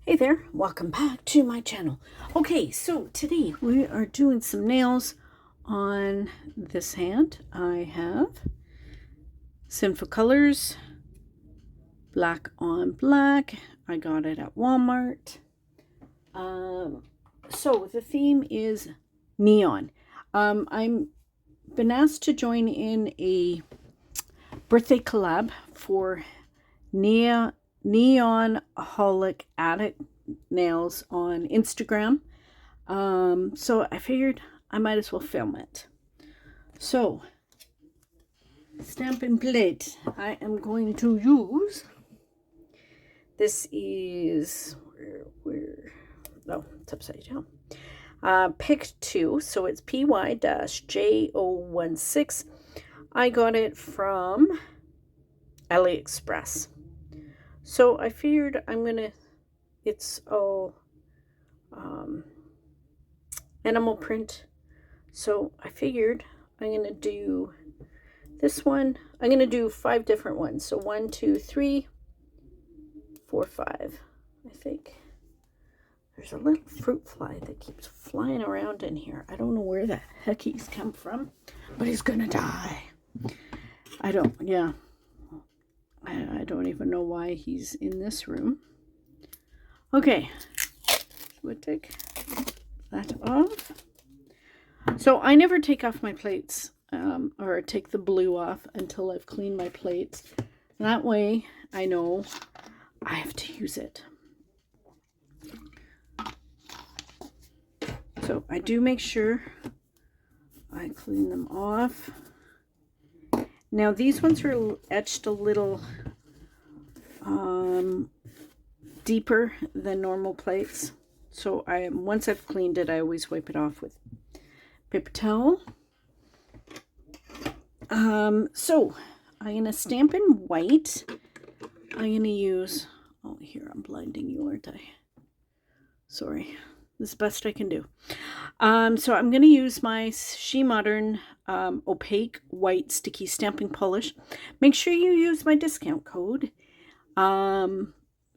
Hey there, welcome back to my channel. Okay, so today we are doing some nails on this hand. I have Sinful Colors, black on black. I got it at Walmart. So the theme is neon. I'm been asked to join in a birthday collab for Neonholic Addict Nails on Instagram. So I figured I might as well film it. So, Stampin' Plate. I am going to use, this is, no, it's upside down. Pick 2, so it's PY-J016. I got it from AliExpress. So I figured it's all animal print. So I figured I'm going to do this one. I'm going to do 5 different ones. So 1, 2, 3, 4, 5, I think. There's a little fruit fly that keeps flying around in here. I don't know where the heck he's come from, but he's going to die. I don't even know why he's in this room. Okay, we'll take that off. So I never take off my plates or take the blue off until I've cleaned my plates. That way I know I have to use it. So I do make sure I clean them off. Now these ones are etched a little deeper than normal plates. So once I've cleaned it, I always wipe it off with paper towel. So I'm going to stamp in white. I'm going to use, oh, here, I'm blinding you, aren't I? Sorry. This is the best I can do. So I'm going to use my She Modern opaque white sticky stamping polish. Make sure you use my discount code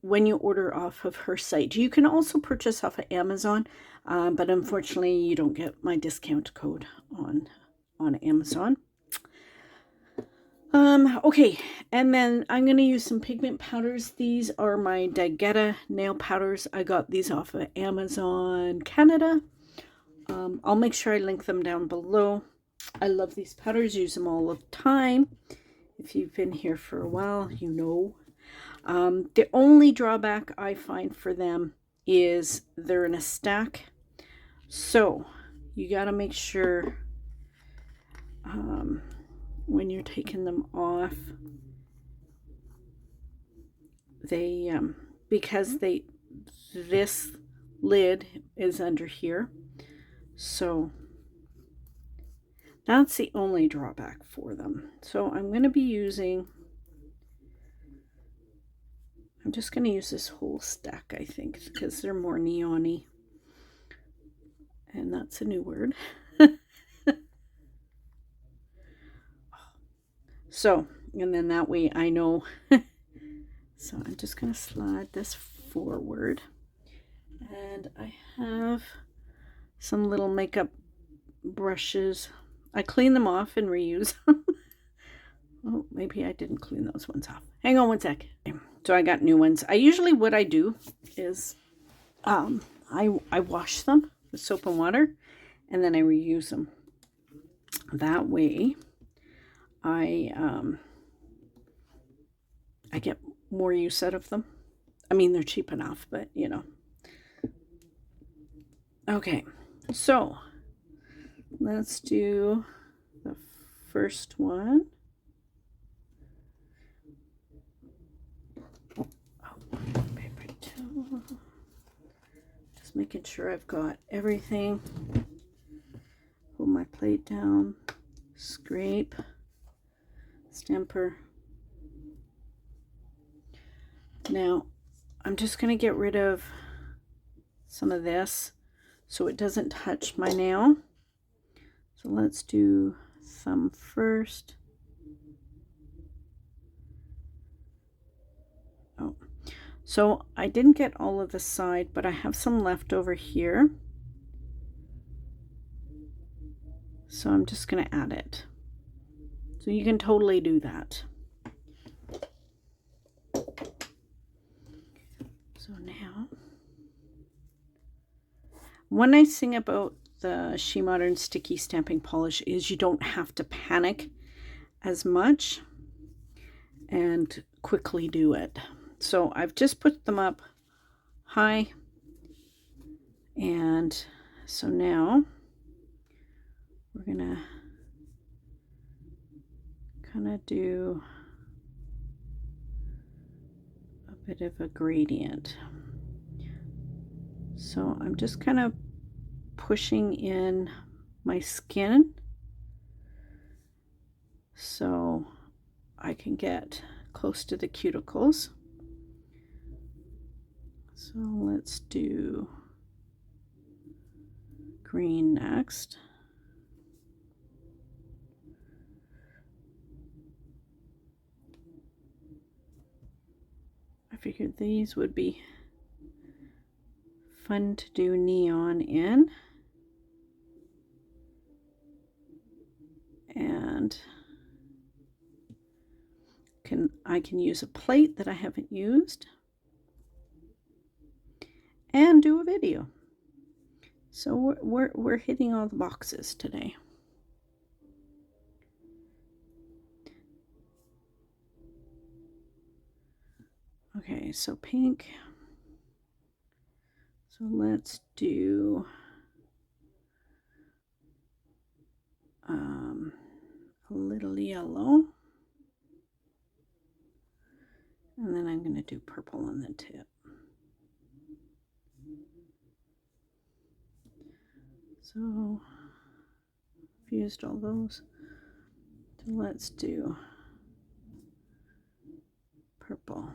when you order off of her site. You can also purchase off of Amazon, but unfortunately you don't get my discount code on Amazon. Okay, and then I'm going to use some pigment powders. These are my Daguerre nail powders. I got these off of Amazon Canada. I'll make sure I link them down below. I love these powders, use them all the time. If you've been here for a while, you know. The only drawback I find for them is they're in a stack. So you got to make sure when you're taking them off, they because this lid is under here, so that's the only drawback for them. So I'm going to be using, I'm just going to use this whole stack, I think, because they're more neon-y, and that's a new word. So, and then that way I know. So I'm just going to slide this forward. And I have some little makeup brushes. I clean them off and reuse them. Oh, maybe I didn't clean those ones off. Hang on one sec. So I got new ones. What I do is I wash them with soap and water, and then I reuse them. That way I get more use out of them. I mean, they're cheap enough, but you know. Okay, so let's do the first one. Oh, paper towel. Just making sure I've got everything. Hold my plate down. Scrape. Stamper. Now, I'm just going to get rid of some of this so it doesn't touch my nail. So let's do thumb first. Oh, So I didn't get all of the side, but I have some left over here. So I'm just going to add it. So you can totally do that. So now, one nice thing about the She Modern Sticky Stamping Polish is you don't have to panic as much and quickly do it. So I've just put them up high, and so now we're gonna kind of do a bit of a gradient. So I'm just kind of pushing in my skin so I can get close to the cuticles. So let's do green next. I figured these would be fun to do neon in. And I can use a plate that I haven't used and do a video. So we're hitting all the boxes today. Okay, so pink. So let's do a little yellow. And then I'm going to do purple on the tip. So I've used all those. So let's do purple.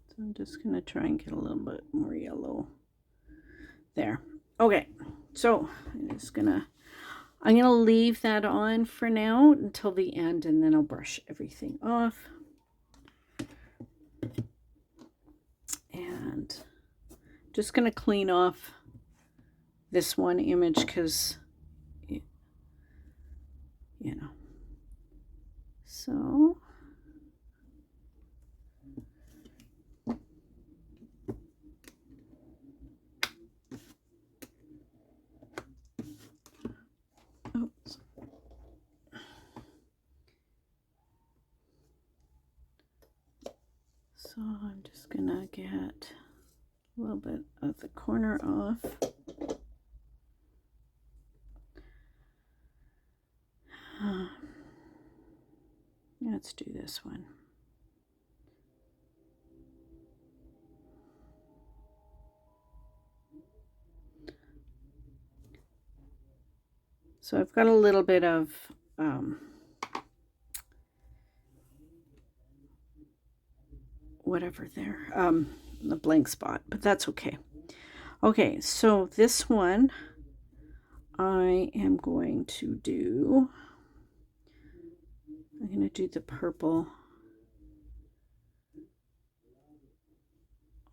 So I'm just going to try and get a little bit more yellow there. Okay, so I'm gonna leave that on for now until the end, and then I'll brush everything off. And just gonna clean off this one image because, you know, so. Oops. So I'm just gonna get a little bit of the corner off. Let's do this one. So I've got a little bit of whatever there, the blank spot, but that's okay. Okay, so this one I am going to do, I'm going to do the purple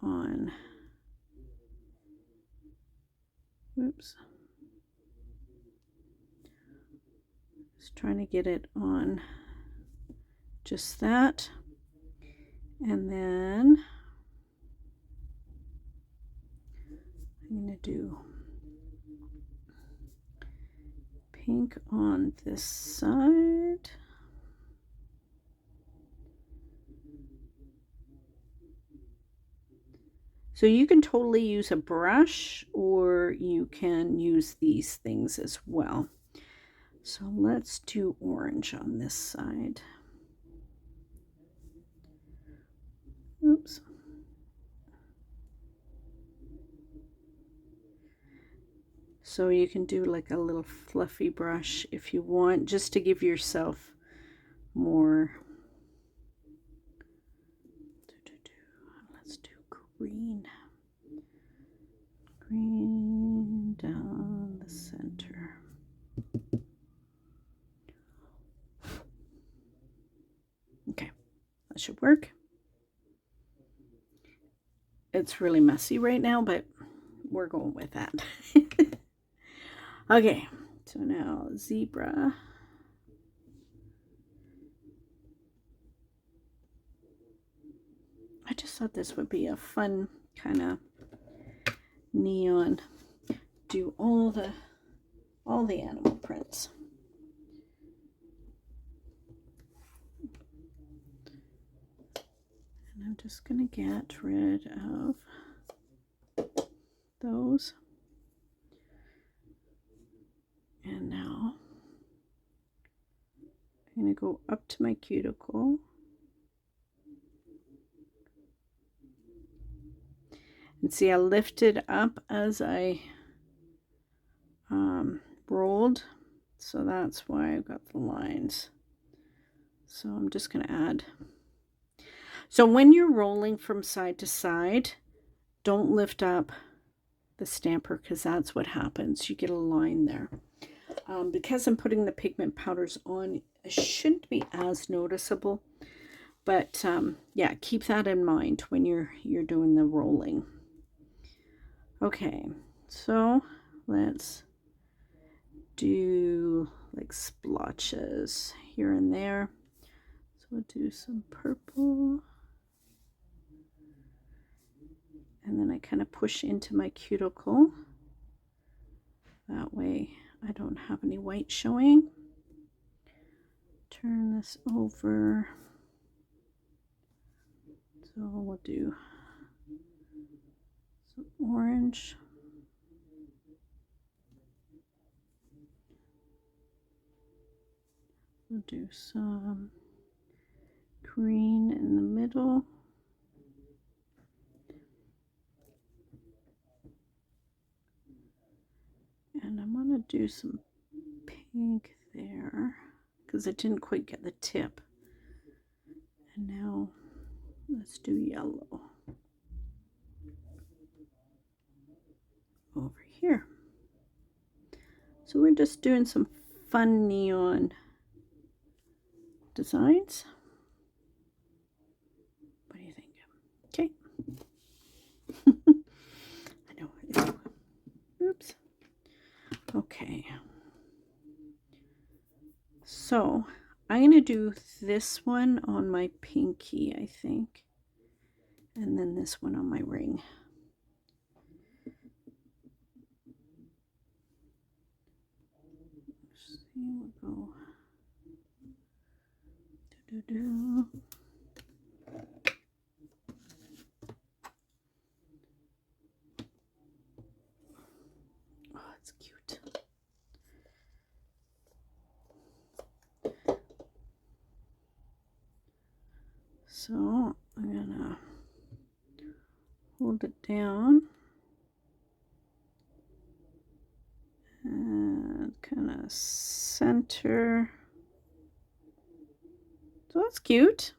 on, oops, just trying to get it on just that. And then I'm going to do pink on this side. So you can totally use a brush, or you can use these things as well. So let's do orange on this side. Oops. So you can do like a little fluffy brush if you want, just to give yourself more. Let's do green. Green down the center. Okay, that should work. It's really messy right now, but we're going with that. Okay, so now zebra. I just thought this would be a fun kind of neon. Do all the animal prints. And I'm just gonna get rid of those. And now I'm gonna go up to my cuticle. And see, I lifted up as I rolled, so that's why I've got the lines. So I'm just going to add. So when you're rolling from side to side, don't lift up the stamper, because that's what happens. You get a line there. Because I'm putting the pigment powders on, it shouldn't be as noticeable. But yeah, keep that in mind when you're doing the rolling. Okay, so let's do like splotches here and there. So we'll do some purple. And then I kind of push into my cuticle. That way I don't have any white showing. Turn this over. So we'll do some orange. We'll do some green in the middle. And I'm going to do some pink there because I didn't quite get the tip. And now let's do yellow over here. So we're just doing some fun neon designs. What do you think? Okay. I know. Oops. Okay. So I'm going to do this one on my pinky, I think. And then this one on my ring. Let's see, we'll go. Do-do-do. Oh, it's cute. So I'm gonna hold it down and kind of center. So that's cute.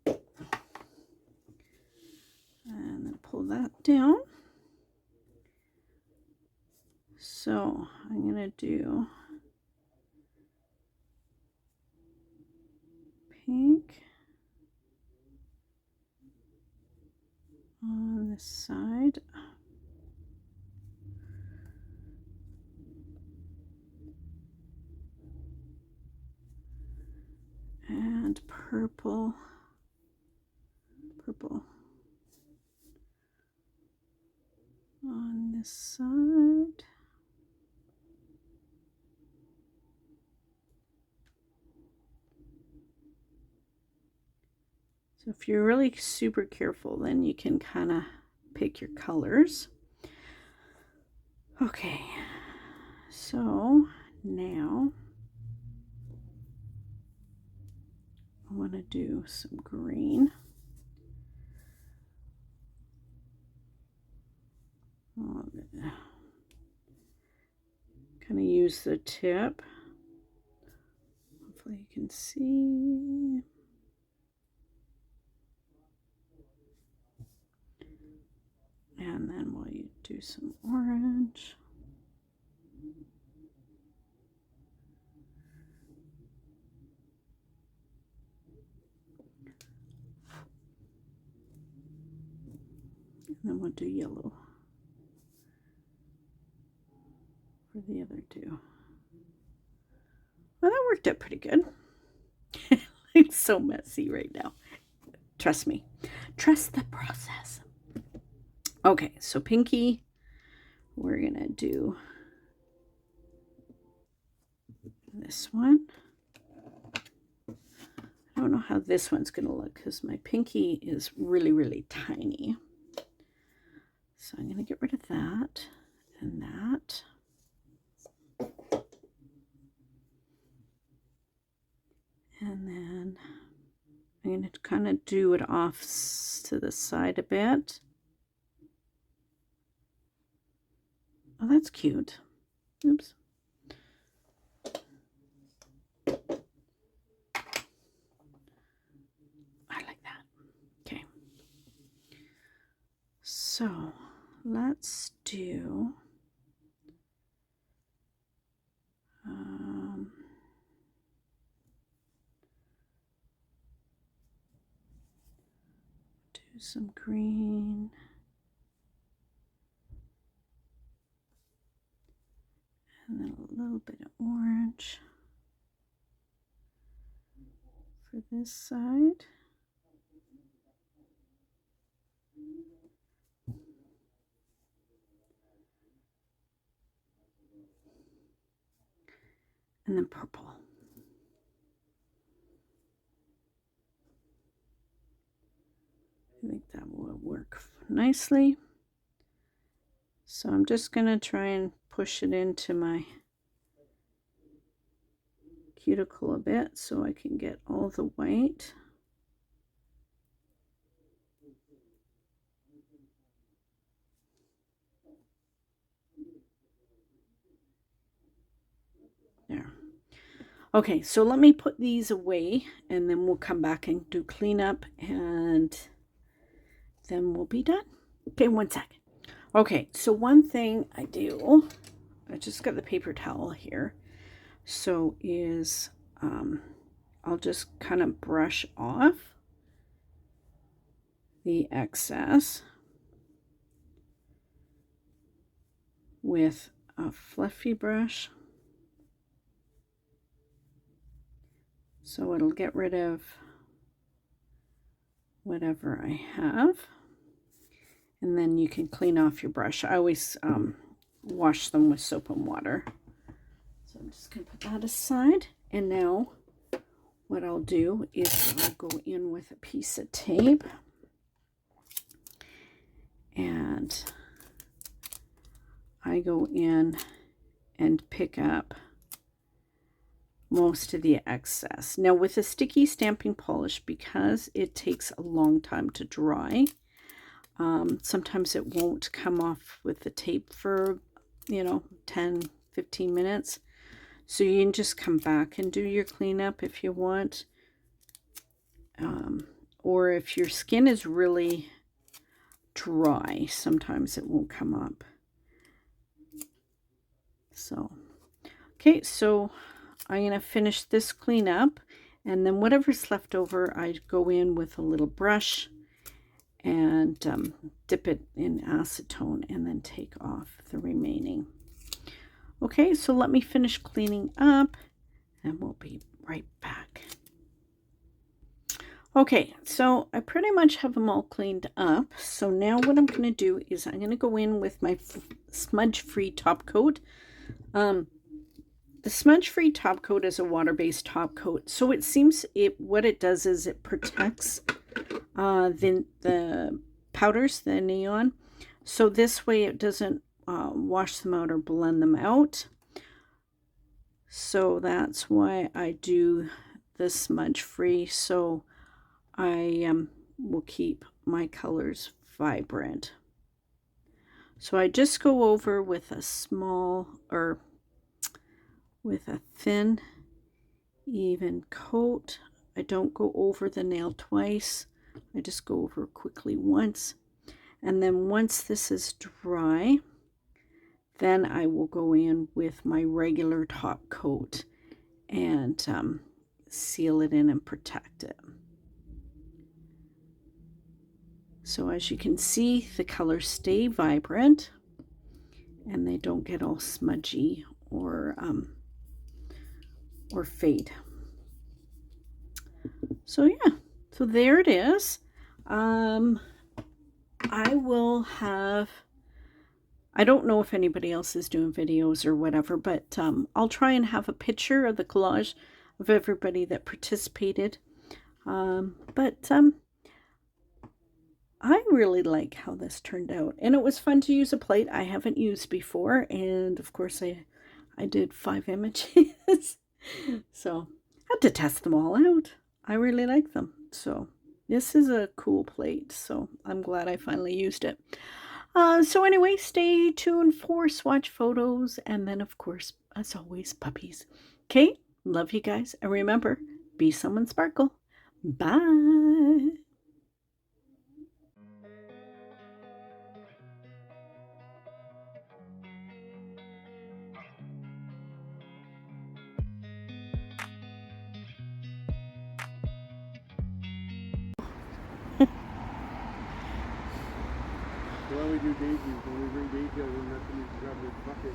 And then pull that down. So I'm gonna do pink on this side. And purple on this side. So if you're really super careful, then you can kind of pick your colors. Okay, so now I want to do some green. Kind of use the tip. Hopefully you can see. And then we'll do some orange. And then we'll do yellow for the other two. Well, that worked out pretty good. It's so messy right now. Trust me. Trust the process. Okay, so pinky, we're going to do this one. I don't know how this one's going to look because my pinky is really, really tiny. So I'm going to get rid of that and that. And then I'm going to kind of do it off to the side a bit. Oh, that's cute. Oops. I like that. Okay. So let's do some green. And then a little bit of orange for this side. And then purple. I think that will work nicely. So I'm just going to try and push it into my cuticle a bit so I can get all the white. There. Okay, so let me put these away and then we'll come back and do cleanup and then we'll be done. Okay, 1 second. Okay, so one thing I do, I just got the paper towel here, so is I'll just kind of brush off the excess with a fluffy brush. So it'll get rid of whatever I have. And then you can clean off your brush. I always wash them with soap and water. So I'm just going to put that aside. And now what I'll do is I'll go in with a piece of tape. And I go in and pick up most of the excess. Now with a sticky stamping polish, because it takes a long time to dry, sometimes it won't come off with the tape for 10-15 minutes, so you can just come back and do your cleanup if you want, or if your skin is really dry, sometimes it won't come up. So okay, so I'm going to finish this cleanup, and then whatever's left over, I go in with a little brush and dip it in acetone and then take off the remaining. Okay, so let me finish cleaning up and we'll be right back. Okay, so I pretty much have them all cleaned up. So now what I'm going to do is I'm going to go in with my smudge-free top coat. The smudge-free top coat is a water-based top coat, so it seems what it does is it protects the powders, the neon, so this way it doesn't wash them out or blend them out. So that's why I do the smudge-free, so I will keep my colors vibrant. So I just go over with a with a thin, even coat. I don't go over the nail twice. I just go over quickly once. And then once this is dry, then I will go in with my regular top coat and seal it in and protect it. So as you can see, the colors stay vibrant and they don't get all smudgy or fade. So yeah, so there it is. I will have, I don't know if anybody else is doing videos or whatever, but I'll try and have a picture of the collage of everybody that participated. I really like how this turned out, and it was fun to use a plate I haven't used before, and of course I did 5 images. So I had to test them all out. I really like them. So this is a cool plate, so I'm glad I finally used it. So anyway, stay tuned for swatch photos, and then of course, as always, puppies. Okay, love you guys, and remember, be someone sparkle. Bye. When we do daisies, when we bring daisies, then that's when you grab the bucket.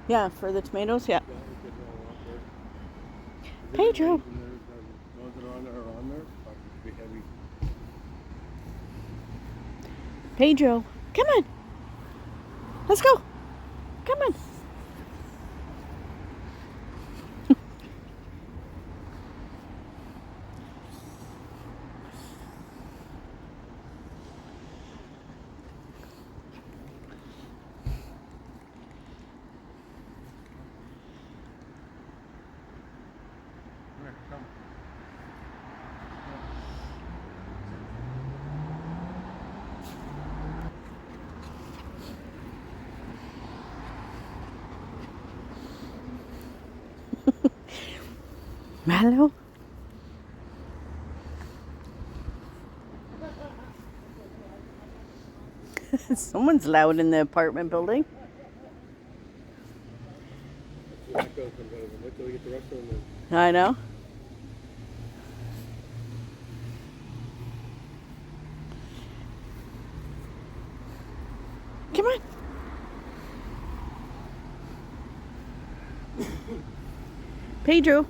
Yeah, for the tomatoes, yeah. Yeah, it gets all up there. Pedro. The ones that are on there, it's be heavy. Pedro, come on. Let's go. Come on. Come. Mallow. Someone's loud in the apartment building. Wait till we get the rest of them. I know. Come on. Pedro.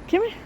Come here.